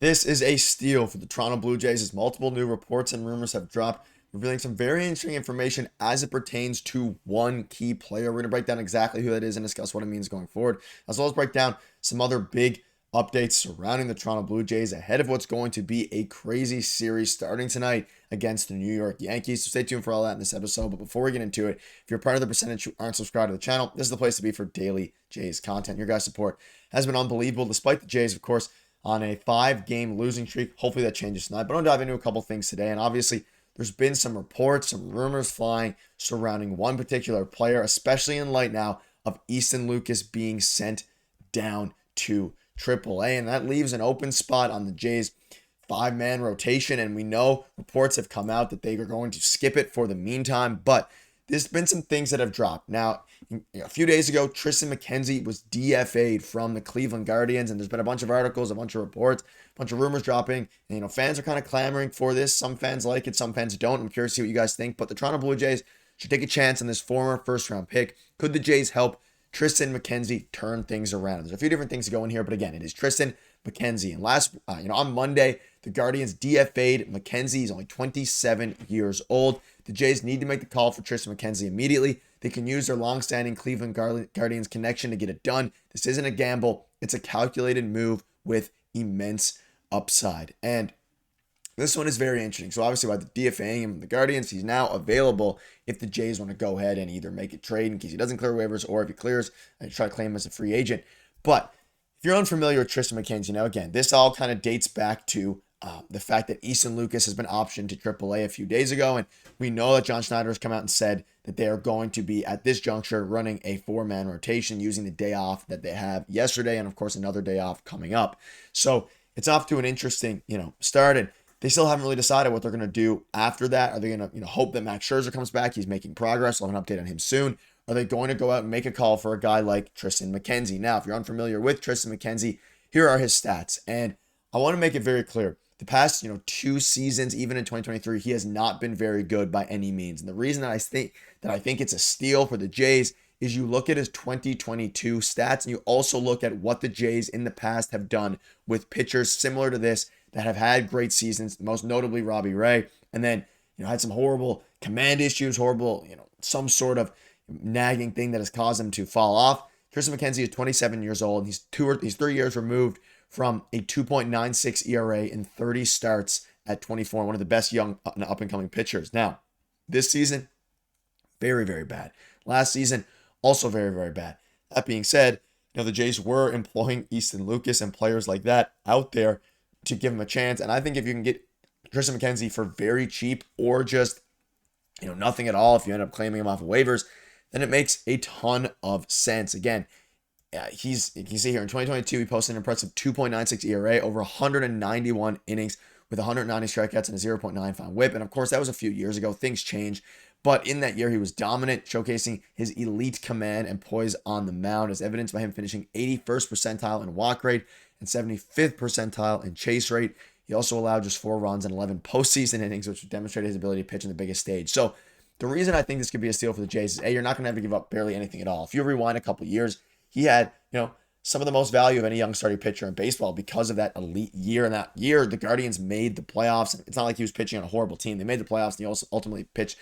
This is a steal for the Toronto Blue Jays as multiple new reports and rumors have dropped, revealing some very interesting information as it pertains to one key player. We're going to break down exactly who that is and discuss what it means going forward, as well as break down some other big updates surrounding the Toronto Blue Jays ahead of what's going to be a crazy series starting tonight against the New York Yankees. So stay tuned for all that in this episode. But before we get into it, if you're part of the percentage who aren't subscribed to the channel, this is the place to be for daily Jays content. Your guys' support has been unbelievable, despite the Jays, of course, on a 5-game losing streak. Hopefully that changes tonight. But I'll dive into a couple things today. And obviously, there's been some reports, some rumors flying surrounding one particular player, especially in light now of Easton Lucas being sent down to AAA. And that leaves an open spot on the Jays' 5-man rotation. And we know reports have come out that they are going to skip it for the meantime. But there's been some things that have dropped. Now, a few days ago, Triston McKenzie was DFA'd from the Cleveland Guardians, and there's been a bunch of articles, a bunch of reports, a bunch of rumors dropping. And, fans are kind of clamoring for this. Some fans like it, some fans don't. I'm curious to see what you guys think. But the Toronto Blue Jays should take a chance on this former first-round pick. Could the Jays help Triston McKenzie turn things around? There's a few different things to go in here, but again, it is Triston McKenzie. And on Monday, the Guardians DFA'd McKenzie. He's only 27 years old. The Jays need to make the call for Triston McKenzie immediately. They can use their long-standing Cleveland Guardians connection to get it done. This isn't a gamble. It's a calculated move with immense upside. And this one is very interesting. So obviously by the DFAing him, the Guardians, he's now available if the Jays want to go ahead and either make a trade in case he doesn't clear waivers, or if he clears and try to claim him as a free agent. But if you're unfamiliar with Triston McKenzie, again, this all kind of dates back to the fact that Easton Lucas has been optioned to AAA a few days ago, and we know that John Schneider has come out and said that they are going to be, at this juncture, running a 4-man rotation using the day off that they have yesterday, and of course another day off coming up. So it's off to an interesting, start, and they still haven't really decided what they're going to do after that. Are they going to, hope that Max Scherzer comes back? He's making progress. I'll have an update on him soon. Are they going to go out and make a call for a guy like Triston McKenzie? Now, if you're unfamiliar with Triston McKenzie, here are his stats, and I want to make it very clear. The past, 2 seasons, even in 2023, he has not been very good by any means. And the reason that I think it's a steal for the Jays is you look at his 2022 stats, and you also look at what the Jays in the past have done with pitchers similar to this that have had great seasons, most notably Robbie Ray, and then, had some horrible command issues, some sort of nagging thing that has caused him to fall off. Triston McKenzie is 27 years old. He's 3 years removed from a 2.96 ERA in 30 starts at 24, one of the best young up-and-coming pitchers. Now, this season, very, very bad. Last season, also very, very bad. That being said, the Jays were employing Easton Lucas and players like that out there to give him a chance. And I think if you can get Triston McKenzie for very cheap, or just, nothing at all, if you end up claiming him off of waivers, then it makes a ton of sense. Again, you can see here in 2022, he posted an impressive 2.96 ERA, over 191 innings with 190 strikeouts and a 0.95 whip. And of course, that was a few years ago. Things changed. But in that year, he was dominant, showcasing his elite command and poise on the mound, as evidenced by him finishing 81st percentile in walk rate and 75th percentile in chase rate. He also allowed just 4 runs and 11 postseason innings, which demonstrated his ability to pitch on the biggest stage. So the reason I think this could be a steal for the Jays is, you're not going to have to give up barely anything at all. If you rewind a couple years, he had, some of the most value of any young starting pitcher in baseball because of that elite year. And that year, the Guardians made the playoffs. It's not like he was pitching on a horrible team. They made the playoffs, and he also ultimately pitched,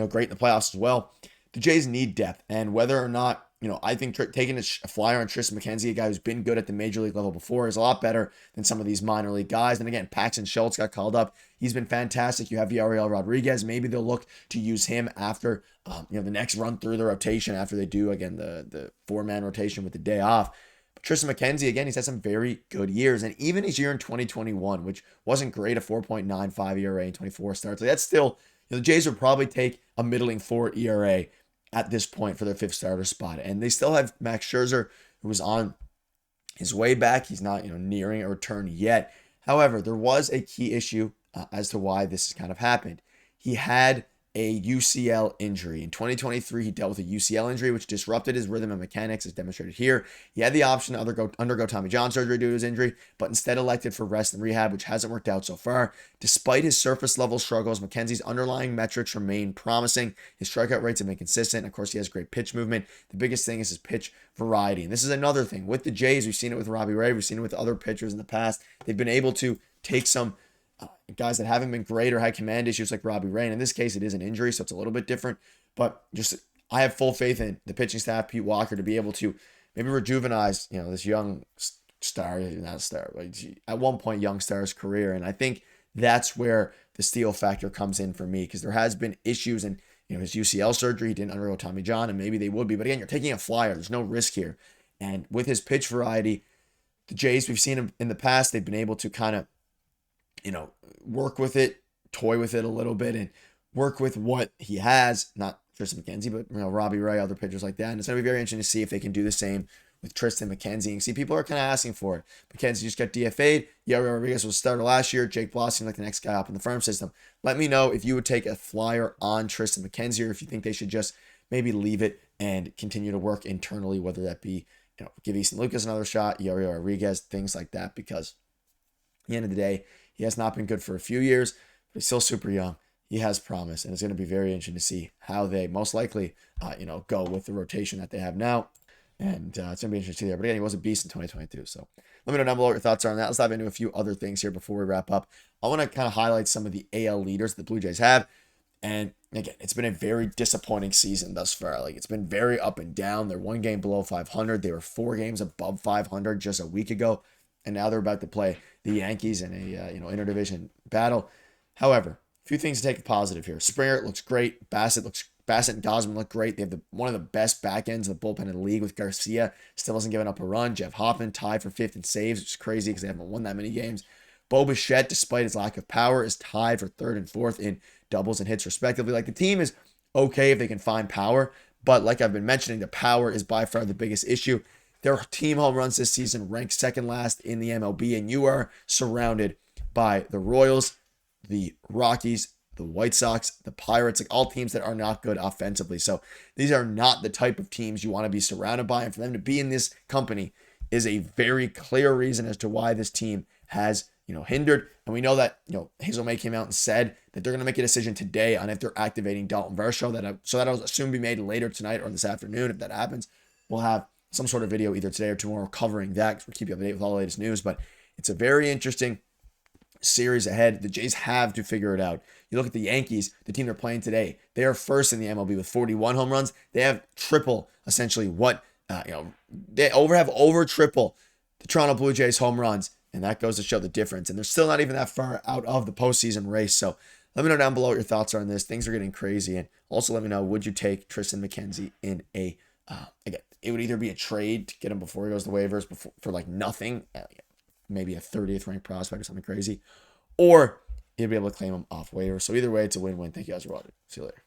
great in the playoffs as well. The Jays need depth, and whether or not, I think taking a flyer on Triston McKenzie, a guy who's been good at the major league level before, is a lot better than some of these minor league guys. And again, Paxton Schultz got called up. He's been fantastic. You have Yariel Rodriguez. Maybe they'll look to use him after, the next run through the rotation after they do, again, the 4-man rotation with the day off. But Triston McKenzie, again, he's had some very good years. And even his year in 2021, which wasn't great, a 4.95 ERA in 24 starts, that's still, the Jays would probably take a middling 4 ERA at this point for their 5th starter spot. And they still have Max Scherzer, who was on his way back. He's not, nearing a return yet. However, there was a key issue as to why this has kind of happened. He had a UCL injury. In 2023, he dealt with a UCL injury, which disrupted his rhythm and mechanics, as demonstrated here. He had the option to undergo Tommy John surgery due to his injury, but instead elected for rest and rehab, which hasn't worked out so far. Despite his surface level struggles, McKenzie's underlying metrics remain promising. His strikeout rates have been consistent. And of course, he has great pitch movement. The biggest thing is his pitch variety. And this is another thing. With the Jays, we've seen it with Robbie Ray. We've seen it with other pitchers in the past. They've been able to take some guys that haven't been great or had command issues like Robbie Ray. And in this case, it is an injury, so it's a little bit different. But just I have full faith in the pitching staff, Pete Walker, to be able to maybe rejuvenize, this young star, not star, but at one point young star's career. And I think that's where the steal factor comes in for me, because there has been issues and his UCL surgery, he didn't undergo Tommy John, and maybe they would be. But again, you're taking a flyer. There's no risk here. And with his pitch variety, the Jays, we've seen him in the past, they've been able to kind of work with it, toy with it a little bit, and work with what he has. Not Tristan McKenzie, but Robbie Ray, other pitchers like that. And it's going to be very interesting to see if they can do the same with Tristan McKenzie. And see, people are kind of asking for it. McKenzie just got DFA'd. Yari Rodriguez was a starter last year. Jake Blossing like the next guy up in the farm system. Let me know if you would take a flyer on Tristan McKenzie, or if you think they should just maybe leave it and continue to work internally, whether that be give Easton Lucas another shot, Yari Rodriguez, things like that, because at the end of the day, he has not been good for a few years, but he's still super young. He has promise, and it's going to be very interesting to see how they most likely, go with the rotation that they have now. And it's going to be interesting to see there. But again, he was a beast in 2022. So let me know down below what your thoughts are on that. Let's dive into a few other things here before we wrap up. I want to kind of highlight some of the AL leaders that the Blue Jays have. And again, it's been a very disappointing season thus far. Like, it's been very up and down. They're 1 game below 500. They were 4 games above 500 just a week ago. And now they're about to play the Yankees in a interdivision battle. However, a few things to take positive here. Springer looks great. Bassett and Gosman look great. They have one of the best back ends of the bullpen in the league with Garcia. Still hasn't given up a run. Jeff Hoffman tied for 5th in saves, which is crazy because they haven't won that many games. Bo Bichette, despite his lack of power, is tied for 3rd and 4th in doubles and hits respectively. Like, the team is okay if they can find power, but like I've been mentioning, the power is by far the biggest issue. Their team home runs this season ranked 2nd last in the MLB, and you are surrounded by the Royals, the Rockies, the White Sox, the Pirates, like all teams that are not good offensively. So these are not the type of teams you want to be surrounded by, and for them to be in this company is a very clear reason as to why this team has hindered. And we know that Hazel May came out and said that they're going to make a decision today on if they're activating Dalton Varsho. So that'll assume be made later tonight or this afternoon. If that happens, we'll have some sort of video either today or tomorrow covering that, because we'll keep you up to date with all the latest news. But it's a very interesting series ahead. The Jays have to figure it out. You look at the Yankees, the team they're playing today. They are 1st in the MLB with 41 home runs. They have triple, essentially, what they have over triple the Toronto Blue Jays home runs, and that goes to show the difference. And they're still not even that far out of the postseason race. So let me know down below what your thoughts are on this. Things are getting crazy, and also let me know, would you take Tristan McKenzie in a again? It would either be a trade to get him before he goes to the waivers for like nothing, maybe a 30th ranked prospect or something crazy, or you'd be able to claim him off waivers. So either way, it's a win-win. Thank you guys for watching. See you later.